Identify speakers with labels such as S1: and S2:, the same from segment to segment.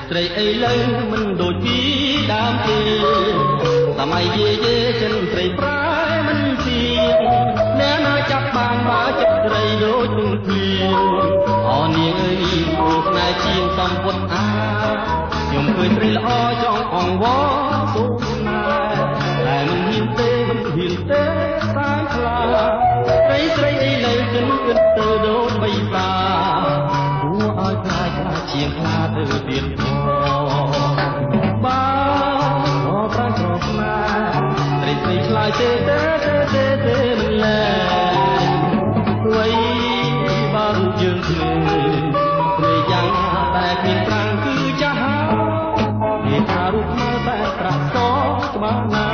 S1: ស្រីអីលើមិនដូចពីដើមទេសម័យយាយចិនស្រីប្រែមិនទៀងអ្នកណាចាប់បានបើចិត្តស្រីដូចនឹងភ្លៀងអនាងអើយគូស្នេហ៍ជាងសំពុតអាខ្ញុំឃើញស្រីល្អចង់អង្វរសូមណាតែមិនហ៊ានទេមិនហ៊ានទេតែខ្លាស្រីអីលើចិនគិតទៅដូចបិសាគួរឲ្យខ្លាចជាងខ្លាទៅទៀតបាទប្រប្រាស់ស្មាស្រីខ្លាចទេមិនលែអ្វីបើរូបយើងគ្មានព្រៃយ៉ាងតែគ្មានប្រាំងគឺចាស់ហើយថារូបមើលតែប្រាក់សក្បាលណា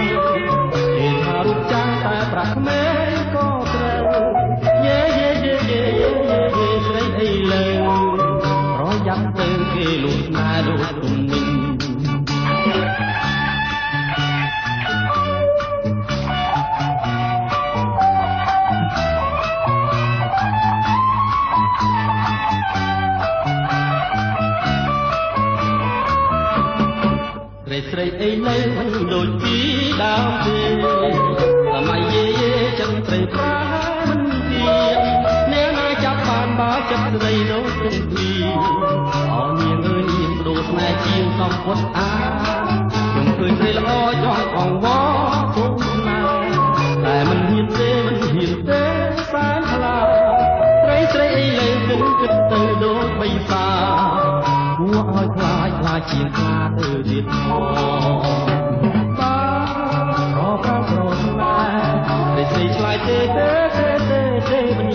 S1: ថារូបចាស់តែប្រាក់ក្មេងក៏ត្រូវយេស្រីអីលើប្រយ័ត្នទៅគេលួចស្នេហ៍ដូចគុំមីងស្រីអីនៅមិនដូចពីដើមទេសម័យយាយចឹងស្រីប្រាមិនទៀងអ្នកណាចាប់បានបើចិត្តស្រីដូចទុំពីអរនាងអើយនាងដូរស្នេហ៍ជាងសំពុតអាខ្ញុំឃើញស្រីល្អចង់អង្វរសូមណាតែមិនហ៊ានទេសែនខ្លាស្រីអីលើគិតទៅដូចបិសាគួរឲ្យខ្លាចជាងខ្លាទៅទៀតបាទប្រប្រាស់ស្នេហ៍ស្រីឆ្លាយទេមិន